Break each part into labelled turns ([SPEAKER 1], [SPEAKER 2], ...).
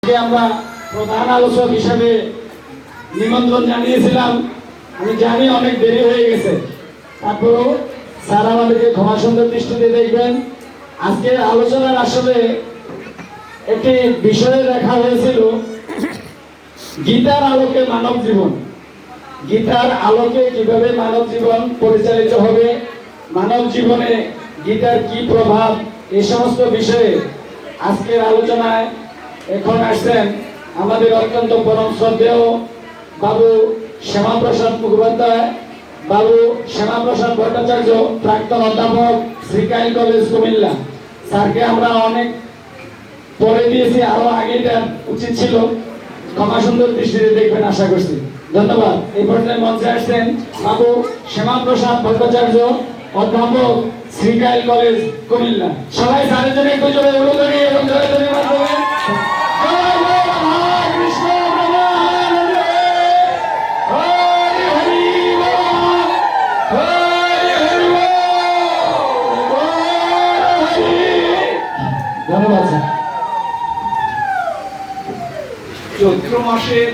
[SPEAKER 1] আমরা প্রধান আলোচক হিসেবে নিমন্ত্রণ জানিয়েছিলাম। আমি জানি অনেক দেরি হয়ে গেছে, তারপরেও স্যার আমাদেরকে ক্ষমা সুন্দর দৃষ্টিতে দেখবেন। আজকের আলোচনার আসলে একটি বিষয়ে দেখা হয়েছিল, গীতার আলোকে মানব জীবন। গীতার আলোকে কিভাবে মানব জীবন পরিচালিত হবে, মানব জীবনে গীতার কি প্রভাব, এই সমস্ত বিষয়ে আজকের আলোচনায় এখন আসছেন আমাদের অত্যন্ত পরম শ্রদ্ধেয় বাবু শ্যামাপ্রসাদ মুখোপাধ্যায়, বাবু শ্যামাপ্রসাদ ভট্টাচার্য, প্রাক্তন অধ্যাপক শ্রীকাইল কলেজ কুমিল্লা। স্যারকে আমরা অনেক পরে দিয়েছি, আরো আগে দেওয়া উচিত ছিল। ক্ষমা সুন্দর দৃষ্টিতে দেখবেন আশা করছি। ধন্যবাদ। এই পর্যায়ে মঞ্চে আসছেন বাবু শ্যামাপ্রসাদ ভট্টাচার্য, অধ্যাপক শ্রীকাইল কলেজ কুমিল্লা। সবাই স্যারের জন্য একটু জোরে উলুধ্বনি এবং জয়ধ্বনি মাধ্যমে ধন্যবাদ স্যার।
[SPEAKER 2] চৈত্র মাসের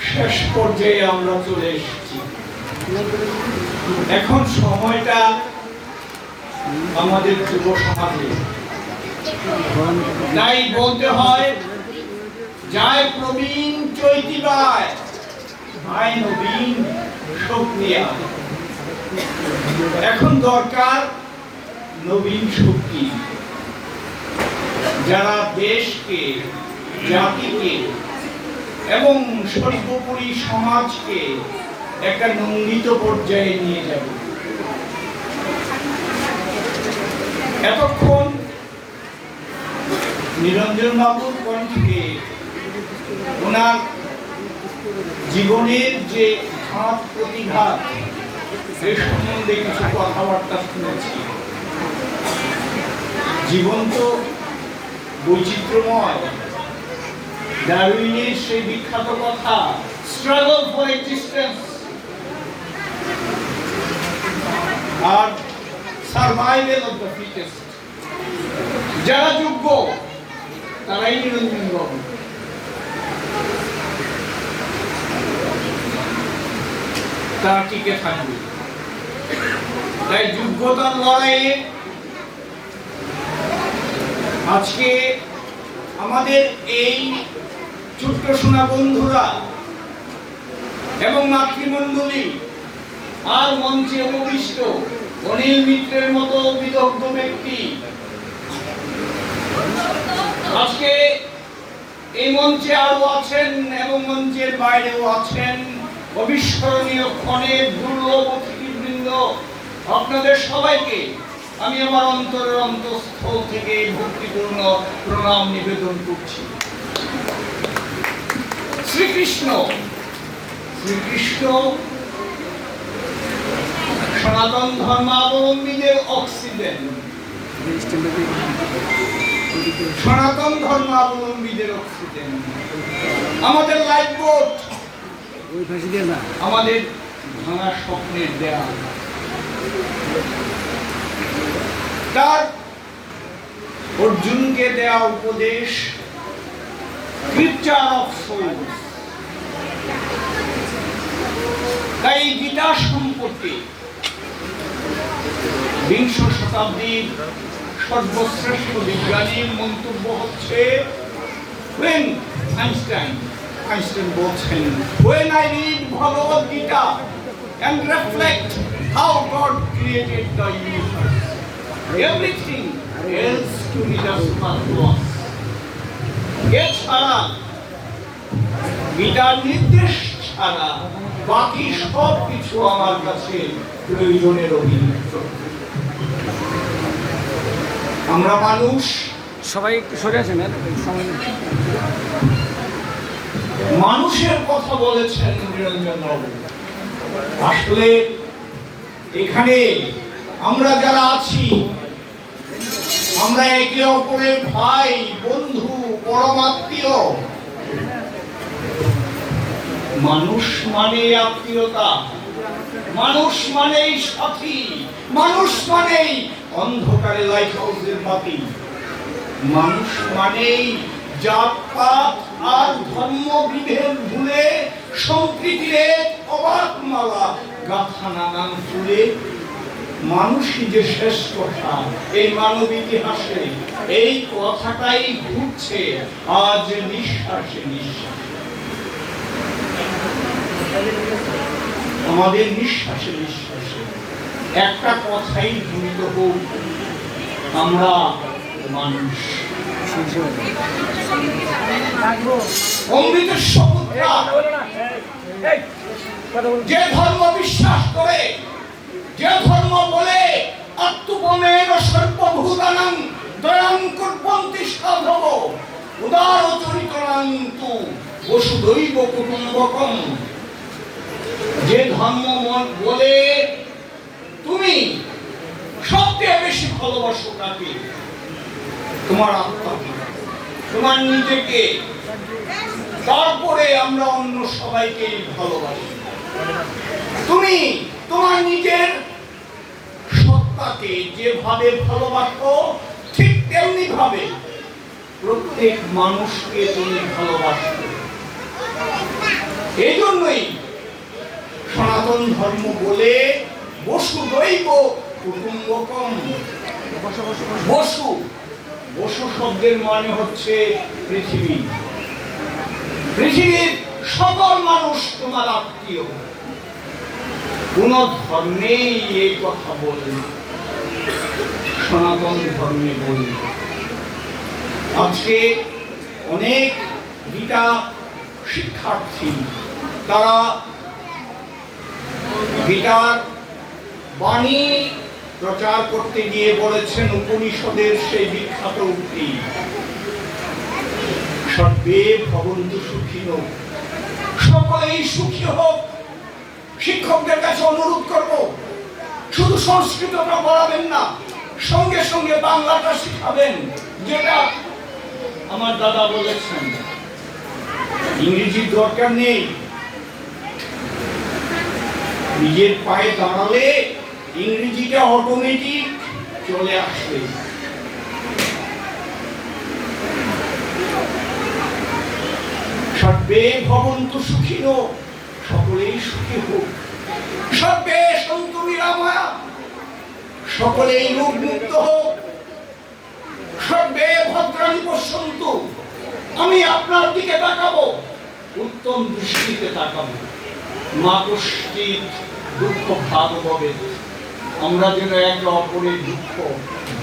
[SPEAKER 2] শেষ পর্যায়ে আমরা চলে এসেছি। এখন সময়টা আমাদের যুব সমাজে, তাই বলতে হয় যায় প্রবীণ চৈতিবায়, ভাই নবীন শক্তি। এখন দরকার নবীন শক্তি, যারা দেশকে, জাতিকে এবং সর্বোপরি সমাজকে একটা নন্দিত পর্যায়ে নিয়ে যাবে। এতক্ষণ নিরঞ্জন বাবুর কণ্ঠে ওনার জীবনের যে ঘাত প্রতিঘাত সে সম্বন্ধে কিছু কথাবার্তা শুনেছি। জীবন তো বৈচিত্র্যময়। ডারউইনের সেই বিখ্যাত কথা, স্ট্রাগল ফর এক্সিস্টেন্স আর সার্ভাইভাল অফ দ্য ফিটেস্ট। যারা যোগ্য তারাই নিরঞ্জন বাবু। তারা টিকে থাকবে। তাই যোগ্যতার লড়াইয়ে আজকে আমাদের এই ছোট্ট সোনা বন্ধুরা এবং মাতৃমণ্ডলী আর মঞ্চে উপবিষ্ট অনিল মিত্রের মতো বিদগ্ধ ব্যক্তি আজকে এই মঞ্চে আরো আছেন এবং মঞ্চের বাইরেও আছেন। অবিস্মরণীয় ক্ষণের দুর্লভ অতিথিবৃন্দ, আপনাদের সবাইকে আমি আমার অন্তরের অন্তঃস্থল থেকে ভক্তিপূর্ণ প্রণাম নিবেদন করছি। শ্রীকৃষ্ণ সনাতন ধর্মাবলম্বীদের অক্সিজেন, সনাতন ধর্মাবলম্বীদের অক্সিজেন, আমাদের লাইফ বোট, আমাদের ভাঙা স্বপ্নের দেয়াল। তার অর্জুনকে দেয়া উপদেশ, স্ক্রিপচার অফ সোলস। তাই গীতা সম্পর্কে বিংশ শতাব্দীর সর্বশ্রেষ্ঠ বিজ্ঞানীর মন্তব্য হচ্ছে, আইনস্টাইন বলছেন, when I read Bhagavad Gita and reflect how God created the universe, everything else to me just superfluous. এছাড়া গীতার নির্দেশ ছাড়া বাকি সব কিছু আমার কাছে প্রয়োজনের অভিন্ন। আমরা মানুষ,
[SPEAKER 1] সবাই একটু সরে আসেন।
[SPEAKER 2] মানুষের কথা বলেছেন নিরঞ্জন বাবু। আসলে এখানে আমরা যারা আছি, আমরা একে অপরের ভাই, বন্ধু, পরমাত্মীয়। মানুষ মানে আত্মীয়তা, মানুষ মানেই সাথী, মানুষ মানেই অন্ধকারে লাইট হাউসের বাতি, মানুষ মানেই জাতপাত আর ধর্ম বিভেদ ভুলে সম্প্রীতির অবাক মালা গাথা নানান ফুলে মানুষই যে শ্রেষ্ঠ সার এই মানব ইতিহাসে এই কথাটাই ঘুরছে আজ নিঃশ্বাসে নিঃশ্বাসে। আমাদের নিঃশ্বাসে নিঃশ্বাসে একটা কথাই ধ্বনিত হোক, আমরা মানুষ। অমৃতের পুত্রা যে ধর্ম বিশ্বাস করে, যে ধর্ম বলে আত্মপমেন সর্বভূতানাং দয়াং কুর্বন্তি সাধব উদার চরিত্রান্তু বসুধৈব কুটুম্বকম, যে ধর্ম বলে তুমি সবচেয়ে বেশি ভালোবাসো কাকে? তোমার আত্মা, তোমার নিজেকে, তারপরে আমরা অন্য সবাইকে ভালোবাসি। তুমি তোমার নিজের সত্তাকে যেভাবে ভালোবাসো ঠিক তেমনি ভাবে প্রত্যেক মানুষকে তুমি ভালোবাসো। এই জন্যই সনাতন ধর্ম বলে বসুধৈব কুটুম্বকম। বসু, বসু শব্দের মানে হচ্ছে পৃথিবী। পৃথিবীর সকল মানুষ তোমার আত্মীয়। কোন ধর্মেই এই কথা বলে না, সনাতন ধর্মে বলে। আজকে অনেক গীতা শিক্ষার্থী তারা গীতার বাণী প্রচার করতে গিয়ে বলেছেন উপনিষদের সেই বিখ্যাত উক্তি, সর্বে ভবন্তু সুখিনো, সকলেই সুখী হোক। শিক্ষকদের কাছে অনুরোধ করব, শুধু সংস্কৃতটা পড়াবেন না, সঙ্গে সঙ্গে বাংলাটা শিখাবেন। যেটা আমার দাদা বলেছেন, ইংরেজির দরকার নেই, নিজের পায়ে দাঁড়ালে ইংরেজিটা অটোমেটিক চলে আসবে। সর্বে ভবন্তু সুখিনো, সকলেই সুখী হোক। সর্বে সন্তু নিরাময়া, সকলেই রোগ মুক্ত হোক। সর্বে ভদ্রাণি পশ্যন্তু, আমি আপনার দিকে তাকাবো, উত্তম দৃষ্টিতে তাকাবো। মা কষ্টিত দুঃখ ভাগ হবে, আমরা যেন একে অপরের দুঃখ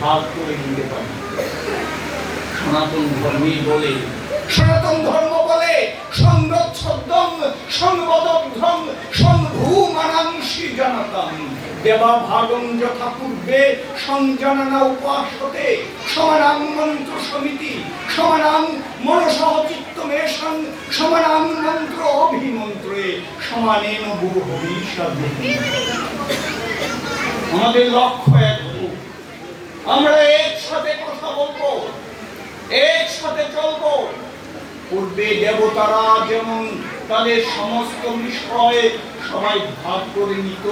[SPEAKER 2] ভাগ করে নিতে পারি। সনাতন ধর্মই বলে, সনাতন ধর্ম বলে সংগচ্ছদ্দং সংবদগ্ধং সংভূমানাংশি জানাতাম দেবা ভাগং যথা পূর্বে সংজাননা উপাসতে সমানাং মন্ত্র সমিতি সমানাং মনসহ চিত্তমেশং সমানাং মন্ত্র অভিমন্ত্রে সমানেন বহুবিশাদে। আমাদের লক্ষ্য এক, আমরা একসাথে কথা বলবো, একসাথে চলবো। পূর্বে দেবতারা যেমন তাদের সমস্ত বিষয় সবাই ভাগ করে নিত,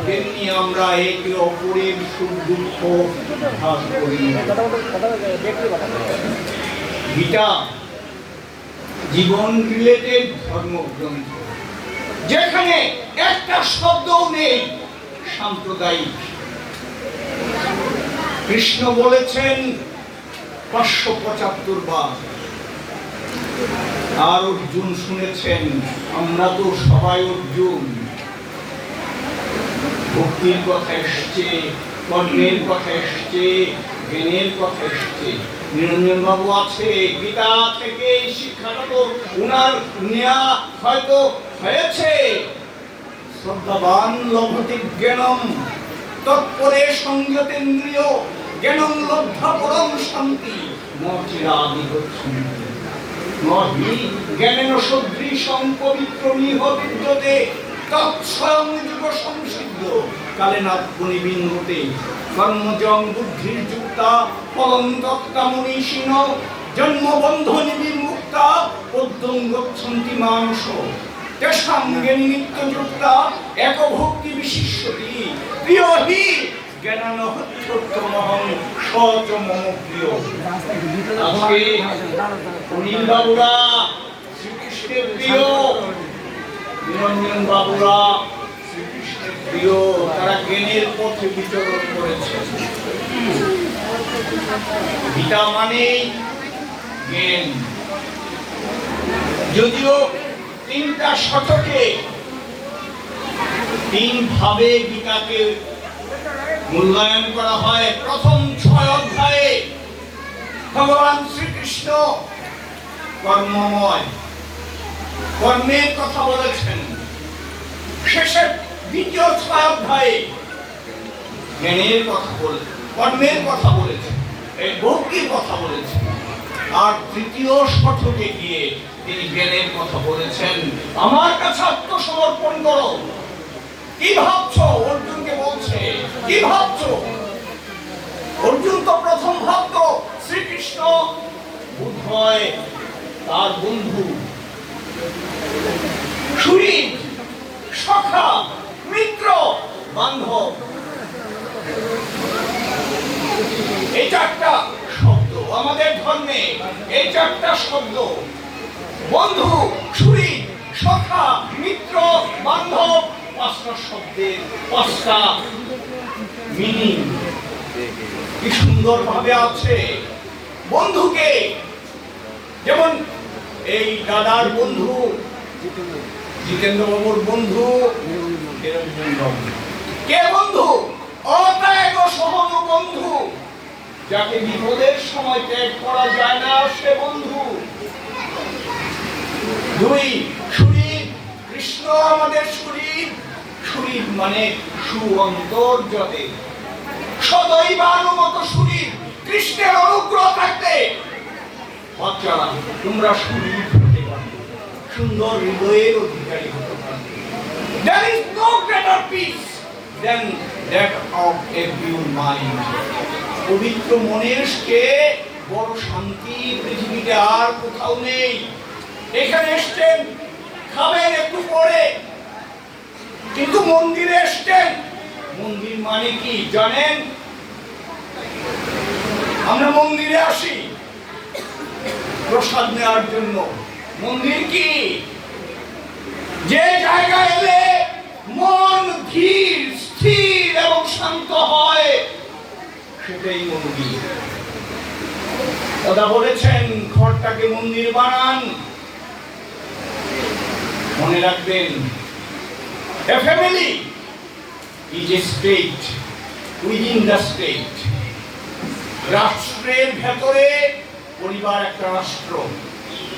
[SPEAKER 2] তেমনি আমরা একে অপরের সুখ দুঃখ ভাগ করে নিত। গীতা জীবন রিলেটেড ধর্মগ্রন্থ, যেখানে একটা শব্দও নেই সাম্প্রদায়িক। কৃষ্ণ বলেছেন 575 বার, আর অর্জুন শুনেছেন, আমরা তো সবাই অর্জুন। ভক্তির কথা এসছে, কর্মের কথা এসছে, জ্ঞানের কথা এসছে। নিরঞ্জন বাবু আছে, গীতা থেকে এই শিক্ষাটা তো উনার নেয়া হয়তো হয়েছে। শ্রদ্ধাবান লভতে জ্ঞানম তৎপরে সংযতেন্দ্রিয় জ্ঞানম লব্ধা পরম শান্তি মচিরাদি গচ্ছন্তি। নহি জ্ঞানেন সদৃশং পবিত্রমিহ বিদ্যতে তৎস্বয়ং যুগ সংসিদ্ধ কালেনাত্মনি বিন্দুতে কর্মজং বুদ্ধির যুক্তা ফলং তত্তা মনীষিণ জন্মবন্ধনি বিমুক্তা পদ্মং গচ্ছন্তি মানস তেষাং জ্ঞানী নিত্যযুক্তা একভক্তি বিশিষ্যতি প্রিয় হি জ্ঞানানহত্যমহং সচ মম প্রিয়। আজকে অনিল বাবুরা শ্রীকৃষ্ণের প্রিয়, নিরঞ্জন বাবুরা শ্রীকৃষ্ণের প্রিয়, তারা জ্ঞানের পথে বিচরণ করেছে। গীতা মানে জ্ঞান। যদিও 3টা শতকে 3 ভাবে গীতাকে মূল্যায়ন করা হয়। প্রথম 6 অধ্যায়ে ভগবান শ্রীকৃষ্ণ কর্মময়, কর্মের কথা বলেছেন। শেষের দ্বিতীয় 6 অধ্যায়ে জ্ঞানের কথা বলেছেন, কর্মের কথা বলেছেন, এই ভক্তির কথা বলেছেন। আর তৃতীয় শতকে গিয়ে তিনি জ্ঞানের কথা বলেছেন। আমার কাছে আত্মসমর্পণ করো। কি ভাবছো? অর্জুনকে বলছে, কি ভাবছো? অর্জুন তো প্রথম ভাবতো শ্রীকৃষ্ণ বোধহয় তার বন্ধু, শরীর, সখা, মিত্র, বান্ধব। এই 4টা শব্দ আমাদের ধর্মে, এই 4টা শব্দ বন্ধু, শরীর, সখা, মিত্র, বান্ধব, 5টা শব্দের 5টা মিনিং কি সুন্দর ভাবে আছে। বন্ধুকে যেমন এই দাদার বন্ধু জিতেন্দ্র বাবুর বন্ধু নিরঞ্জন বাবু। কে বন্ধু? অত্যাগ সহজ বন্ধু, যাকে বিপদের সময় ত্যাগ করা যায় না, সে বন্ধু। 2 শরীর, কৃষ্ণ আমাদের শরীর। শরীর মানে সুঅন্তর্জতে, সদৈবানুমত শরীর। কৃষ্ণের অনুগ্রহ থাকতে বাচ্চারা তোমরা শরীর হতে পারবে, সুন্দর হৃদয়ের অধিকারী হতে পারবে। There is no greater peace than that of a pure mind. পবিত্র মনের চেয়ে বড় শান্তি পৃথিবীতে আর কোথাও নেই। এখানে এসছেন, খাবেন একটু পরে, কিন্তু মন্দিরে এসছেন। মন্দির মানে কি জানেন? আমরা মন্দিরে আসি প্রসাদ নেওয়ার জন্য। মন্দির কি? যে জায়গায় এলে মন ধীর, স্থির এবং শান্ত হয়, সেটাই মন্দির। কথা বলেছেন ঘরটাকে মন্দির বানান। মনে রাখবেন, a family is a state within the state. রাষ্ট্রের ভেতরে পরিবার একটা রাষ্ট্র।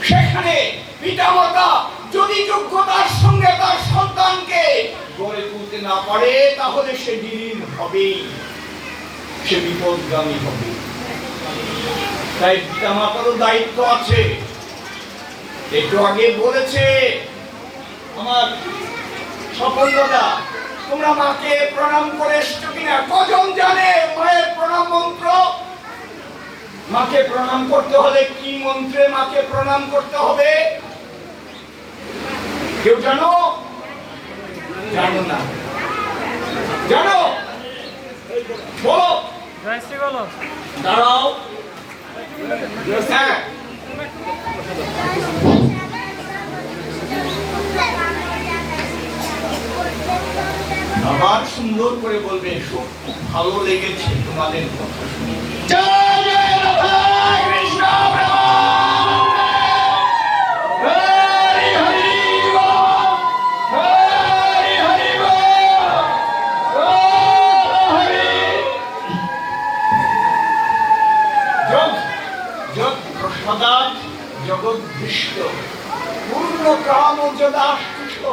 [SPEAKER 2] সেখানে পিতামাতা যদি যোগ্যতার সঙ্গে তার সন্তানকে গড়ে তুলতে না পারে, তাহলে সে বিলীন হবে, সে বিপদগামী হবে। তাই পিতামাতারও দায়িত্ব আছে। একটু আগে বলেছে আমার স্বপন দাদা, তোমরা মাকে প্রণাম করে এসছো কিনা? কজন জানে মায়ের প্রণাম মন্ত্র? মাকে প্রণাম করতে হলে কি মন্ত্রে মাকে প্রণাম করতে হবে? কেউ জানো? জানো না? জানো? বলো, দাঁড়াও। হ্যাঁ, আবার সুন্দর করে বলবে, খুব ভালো লেগেছে তোমাদের কথা শুনে। জয় জয় রাধা কৃষ্ণ হরি হরি বল, হরি হরি বল, হরি। যত প্রসাদাৎ জগদ্দৃষ্ট পূর্ণ কাম যদাশ্চ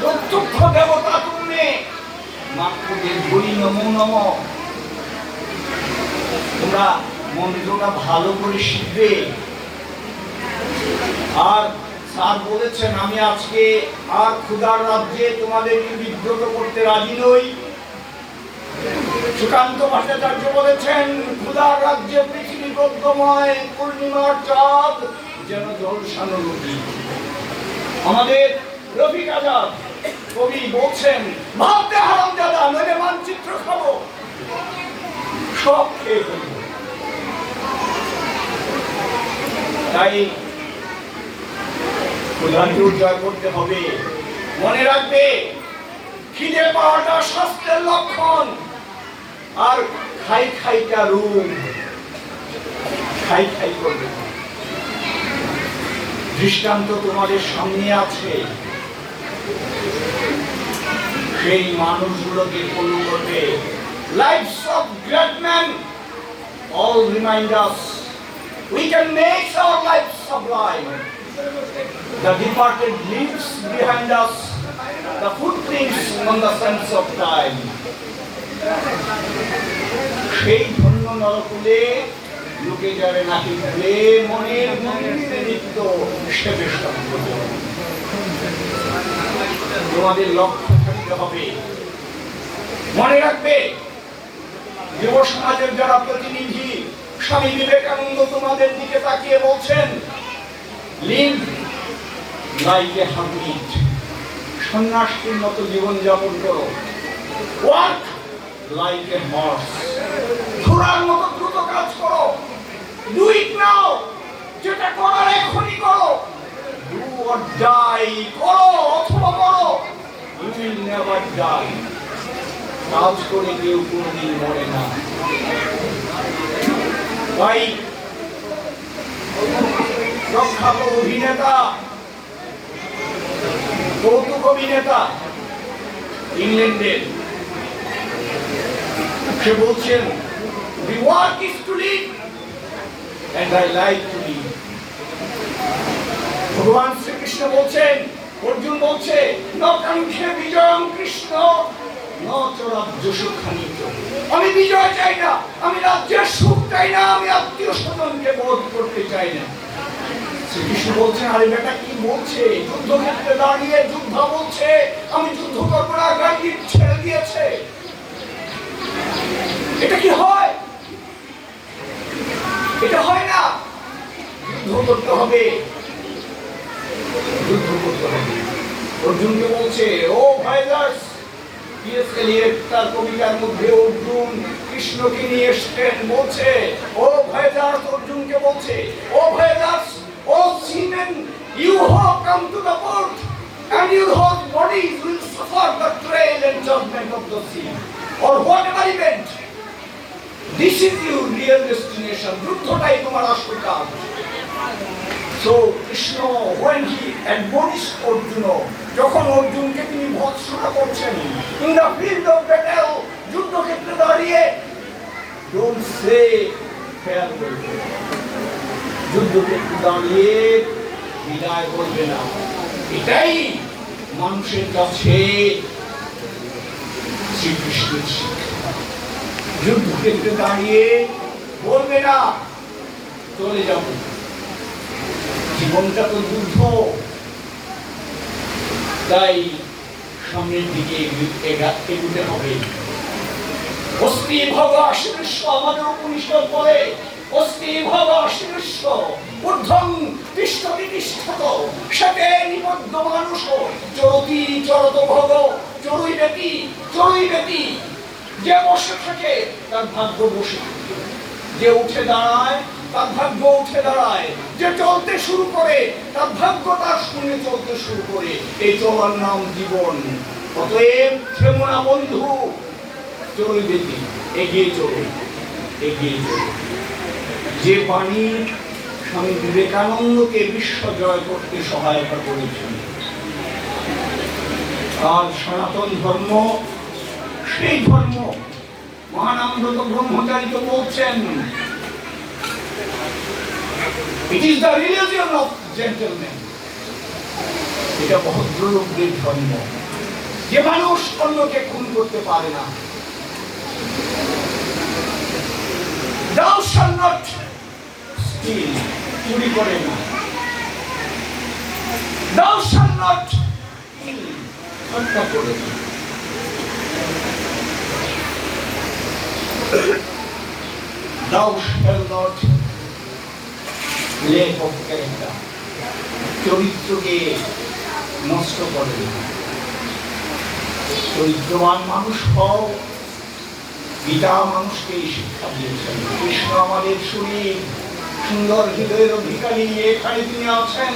[SPEAKER 2] প্রত্যক্ষ দেবতা তুমি মাত্রদের বলি নমো নম। তোমরা মন্ত্রটা ভালো করে শিখবে। আর স্যার বলেছেন, আমি আজকে আর ক্ষুধার রাজ্যে তোমাদেরকে বিব্রত করতে রাজি নই। সুকান্ত ভট্টাচার্য বলেছেন, ক্ষুধার রাজ্যে পৃথিবী গদ্যময়, পূর্ণিমার চাঁদ যেন জলসানো নদী। আমাদের রফিক আজাদ কবি বলছেন, ভাবতে হারামজাদা, নইলে মানচিত্র খাবো। সব খেয়ে ফেলবে। তাই ক্ষুধাকে জয় করতে হবে। মনে রাখবে, খিদে পাওয়াটা স্বাস্থ্যের লক্ষণ, আর খাই খাইটা রূপ। খাই খাই করবে। দৃষ্টান্ত তোমাদের সামনে আছে, সেই মানুষগুলোকে ফলো করবে। Lives of great men all remind us we can make our lives sublime. The departed leaves behind us the footprints on the sands of time. সেই ধন্য নরকুলে লোকে যাবে নাকি ভুলে মনের মন্দিরে নিত্য সেবে সম্পদ। তোমাদের লক্ষ্য থাকতে হবে। মনে রাখবে, যুব সমাজের যারা প্রতিনিধি, স্বামী বিবেকানন্দ তোমাদের দিকে তাকিয়ে বলছেন, লিভ লাইক এ হারমিট, সন্ন্যাসীর মতো জীবন যাপন করো। ওয়ার্ক লাইক এ হর্স, ঘোড়ার মতো দ্রুত কাজ করো। ডু ইট নাও, যেটা করার এখনই করো। ডু অর ডাই, করো অথবা করো। You will never die. কাজ করে কেউ কোনদিন মরে না। তাই প্রখ্যাত অভিনেতা, কৌতুক অভিনেতা ইংল্যান্ডের, সে বলছেন, the work is to live and I like to live. ভগবান শ্রীকৃষ্ণ বলছেন, অর্জুন বলছে, ন কাঙ্ক্ষে বিজয়ং কৃষ্ণ ন চ রাজ্য সুখানিত। আমি বিজয় চাই না, আমি রাজ্যের সুখ চাই না, আমি আত্মীয় স্বজনকে বোধ করতে চাই না। শ্রীকৃষ্ণ বলছেন, আরে বেটা কি বলছে? যুদ্ধক্ষেত্রে দাঁড়িয়ে যুদ্ধ বলছে, আমি যুদ্ধ করবো না, গাড়ি ছেড়ে দিয়েছে। এটা কি হয়? এটা হয় না। যুদ্ধ করতে হবে, যুদ্ধ করতে হবে। অর্জুনকে বলছে, ও ভাইজার্স, টিএস এলিয়ট তার কবিতার মধ্যে অর্জুন কৃষ্ণকে নিয়ে এসেছেন, বলছে, ও ভাইজার্স, অর্জুনকে বলছে, ও ভাইজার্স, ও seamen, you have come to the port and your whole bodies will suffer the trail and judgment of the sea or whatever event. This is your real destination. যুদ্ধটাই তোমার আসল কাজ। So Krishna, when he admonished Arjuna, যখন অর্জুনকে তিনি ভৎসনা করছেন, in the field of battle, যুদ্ধক্ষেত্রে দাঁড়িয়ে, don't say farewell. যুদ্ধক্ষেত্রে দাঁড়িয়ে বিদায় বলবে না। এটাই মানুষের কাছে শ্রীকৃষ্ণের শিক্ষা। যুদ্ধক্ষেত্রে দাঁড়িয়ে বলবে না চলে যাব। জীবনটা তো যুদ্ধ, তাই সামনের দিকে এগুতে হবে। অস্তি ভব আশীর্ষ, আমাদের উপনিষদ বলে, অস্তি ভব আশীর্ষ ঊর্ধ্বং তিষ্ঠতি তিষ্ঠত সেতে নিবদ্ধ মানুষ চরতি চরত ভগ চরুইবেতি চরুইবেতি। যে বসে থাকে তার ভাগ্য বসে থাকে, যে উঠে দাঁড়ায় তার ভাগ্য উঠে দাঁড়ায়, যে চলতে শুরু করে তার ভাগ্য তার সঙ্গে চলতে শুরু করে। এই চলার নাম জীবন। অতএব থেমো না বন্ধু, চরুইবেতি, এগিয়ে চলো, এগিয়ে চলো। যে বাণী স্বামী বিবেকানন্দকে বিশ্ব জয় করতে সহায়তা করেছেন, আর সনাতন ধর্ম সেই ধর্ম। মহানামব্রত ব্রহ্মচারী তো বলছেন, it is the religion of gentlemen. এটা ভদ্রলোকদের ধর্ম, যে মানুষ অন্যকে খুন করতে পারে না। Thou shalt not steal, চুরি করে না। Thou shalt not kill, হত্যা করে না। Thou shalt not lack of character, চরিত্রকে নষ্ট করে না। চরিত্রবান মানুষ হও, গীতা মানুষকে শিক্ষা দিয়েছেন। কৃষ্ণ আমাদের শরীর, সুন্দর হৃদয়ের অধিকারী, এখানে তিনি আছেন।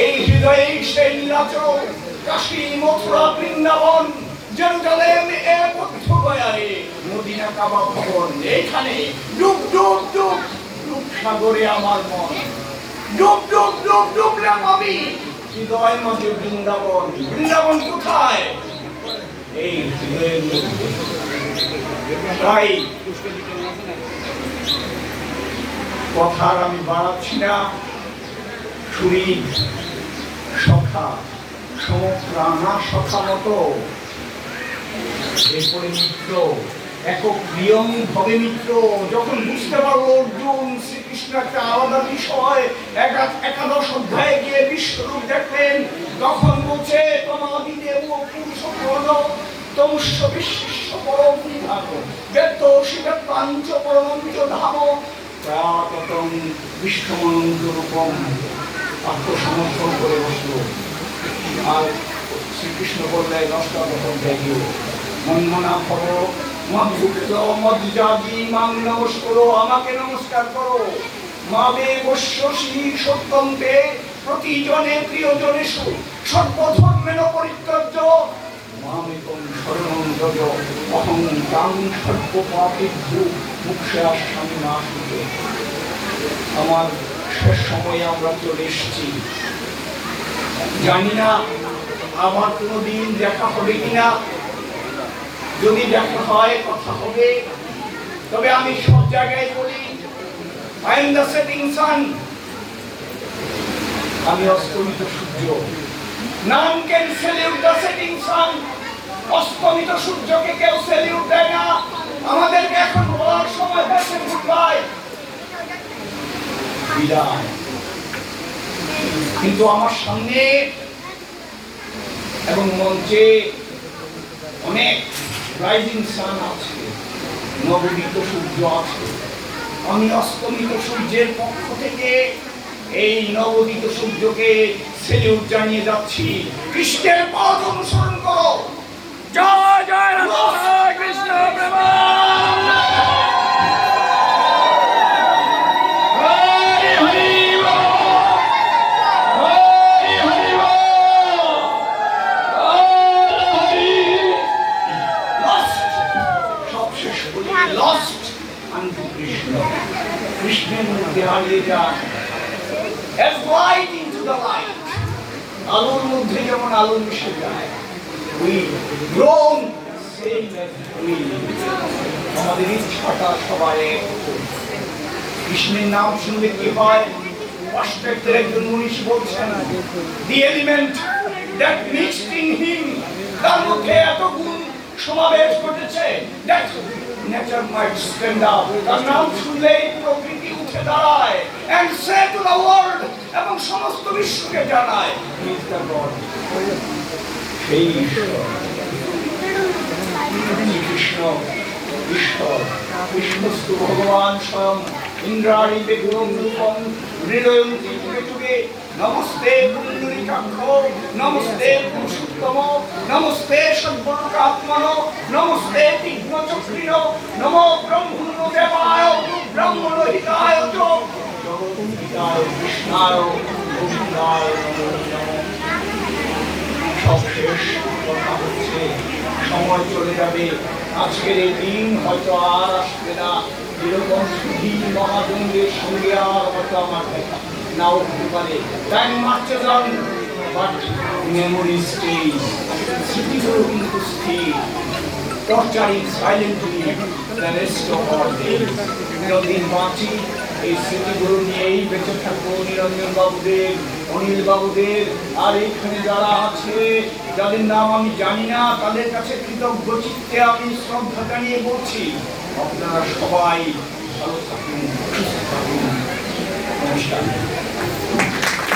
[SPEAKER 2] এই হৃদয়ে সেই নীলাচল, কাশী, মথুরা, বৃন্দাবন, জেরুজালেম, এ বুদ্ধগয়ায়, মদিনা, কাবা ভবন, এইখানে ডুব ডুব ডুব ডুব সাগরে আমার মন, ডুব ডুব ডুব ডুবলাম আমি হৃদয় মাঝে বৃন্দাবন। বৃন্দাবন কোথায়? এই হৃদয়ের মধ্যে। তাই কথার আমি বাড়াচ্ছি না। শরীর সখা, সমপ্রাণা সখা মতো, এরপরে মিত্র, একক প্রিয়ম ভবে মিত্র। যখন বুঝতে পারবো অর্জুন শ্রীকৃষ্ণ একটা আলাদা বিষয়, একাদশ অধ্যায়ে গিয়ে বিশ্বরূপ দেখলেন, তখন বলছে তমাদিদেব পুরুষোত্তম তমস্য বিশ্ব পরম বিভাগ বেত্ত শিবের পাঞ্চ পরমঞ্চ ধাম প্রাততম বিশ্বমনন্ত রূপম। আত্মসমর্পণ করে বসলো। আর শ্রীকৃষ্ণ বললেন অষ্টাদশ অধ্যায়ে, মন্মনা করো, মদ্ভুক্ত মদ্যাগী মাং নমস্কারো, আমাকে নমস্কার করো। মাবে বস্য শ্রী সত্যন্তে প্রতিজনে প্রিয়জনেষু সর্বধর্মেণ পরিত্যজ্য মামেকং শরণং ব্রজ অহং তাং সর্বপাপেভ্যো মুক্ষাস্বামী নাশুতে। আমার শেষ সময়ে আমরা চলে এসেছি। জানি না আবার কোনোদিন দেখা হবে কিনা। যদি দেখা হয়, কথা হবে। তবে আমি সব জায়গায় বলি, I am the setting sun, আমি অস্তমিত সূর্য। None can salute the setting sun. অস্তমিত সূর্যকে কেউ স্যালিউট দেয় না। আমাদেরকে এখন বলার সময় হয়েছে গুড বাই, বিদায়। কিন্তু আমার সামনে এবং মঞ্চে অনেক রাইজিং সান আছে, নবোদিত সূর্য আছে। আমি অস্তমিত সূর্যের পক্ষ থেকে এই নবোদিত সূর্যকে সেলিউট জানিয়ে যাচ্ছি। কৃষ্ণের পথ অনুসরণ করো। জয় জয় রাধা কৃষ্ণ প্রেমানন্দে। হরি হরি বল, হরি হরি বল, হরি। লস্ট, সব শেষ করি, লস্ট আনটু কৃষ্ণ। কৃষ্ণের মধ্যে হারিয়ে যান। As light into the light, আলোর মধ্যে যেমন আলো মিশে যায়, we grown same as we, আমাদের ইচ্ছাটা সবাই এক। কৃষ্ণের নাম শুনলে কি হয়? পাশ্চাত্যের একজন মনীষী বলছেন, the element that mixed in him, তার মধ্যে এত গুণ সমাবেশ ঘটেছে, that nature might stand up, তার নাম শুনলেই প্রকৃতি উঠে দাঁড়ায়, and say to the world, এবং সমস্ত বিশ্বকে জানায়, he is the God, সেই ঈশ্বর। কৃষ্ণ ঈশ্বর, কৃষ্ণস্তু ভগবান স্বয়ং ইন্দ্রাণী বেগুরং রূপং হৃদয়ন্তি যুগে যুগে। নমস্তে পুণ্ডরীকাক্ষ, নমস্তে পুরুষোত্তম, নমস্তে সর্বলোকাত্মন, নমস্তে তীক্ষ্ণচক্রিণ, নমো ব্রহ্মণ্য দেবায় ব্রাহ্মণ হিতায় চ জগৎহিতায় কৃষ্ণায় গোবিন্দায় নমো নমঃ। সবশেষ কথা হচ্ছে, সময় চলে যাবে। আজকের এই দিন হয়তো আর আসবে না। এরকম সুধী মহাজনদের সঙ্গে আর হয়তো আমার দেখা নাও হতে পারে। Time marches on, but memory stage. স্মৃতিগুলো কিন্তু স্থির। Torturing silently the rest of our days. যতদিন বাঁচি এই স্মৃতিগুলো নিয়েই বেঁচে থাকবো। নিরঞ্জন বাবুদের, অনিল বাবুদের, আর এইখানে যারা আছে যাদের নাম আমি জানি না, তাদের কাছে কৃতজ্ঞ চিত্তে আমি শ্রদ্ধা জানিয়ে বলছি, আপনারা সবাই ভালো থাকুন, সুস্থ থাকুন। নমস্কার।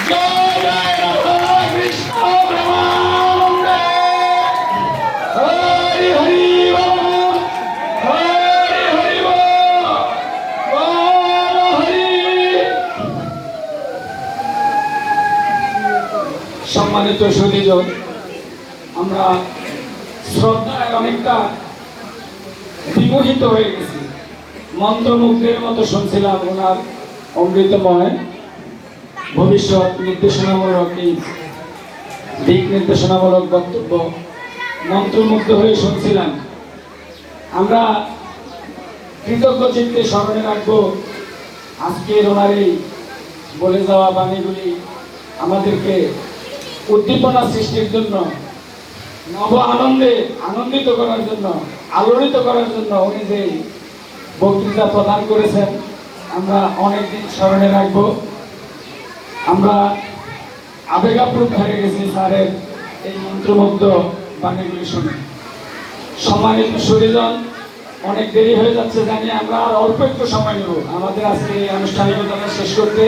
[SPEAKER 2] জয় জয় রাধা কৃষ্ণ প্রেমানন্দে। হরি হরি বল, হরি হরি বল, বল হরি।
[SPEAKER 1] সম্মানিত সুধীজন, আমরা শ্রদ্ধায় অনেকটা বিমোহিত হয়ে গেছি, মন্ত্রমুগ্ধের মতো শুনছিলাম ওনার অমৃতময় ভবিষ্যৎ নির্দেশনামূলক এই দিক নির্দেশনামূলক বক্তব্য মন্ত্রমুগ্ধ হয়ে শুনছিলাম। আমরা কৃতজ্ঞ চিত্তে স্মরণে রাখবো আজকের ওনার এই বলে যাওয়া বাণীগুলি আমাদেরকে উদ্দীপনা সৃষ্টির জন্য, নব আনন্দে আনন্দিত করার জন্য, আলোড়িত করার জন্য উনি যে বক্তৃতা প্রদান করেছেন আমরা অনেকদিন স্মরণে রাখবো। আমরা আবেগাপ্লুত হয়ে গেছি স্যারের এই মন্ত্রমুগ্ধ বাণীগুলি শুনে। সম্মানিত সুধীজন, অনেক দেরি হয়ে যাচ্ছে জানি, আমরা আর অল্প একটু সময় নেব আমাদের আজকে এই আনুষ্ঠানিকতা শেষ করতে।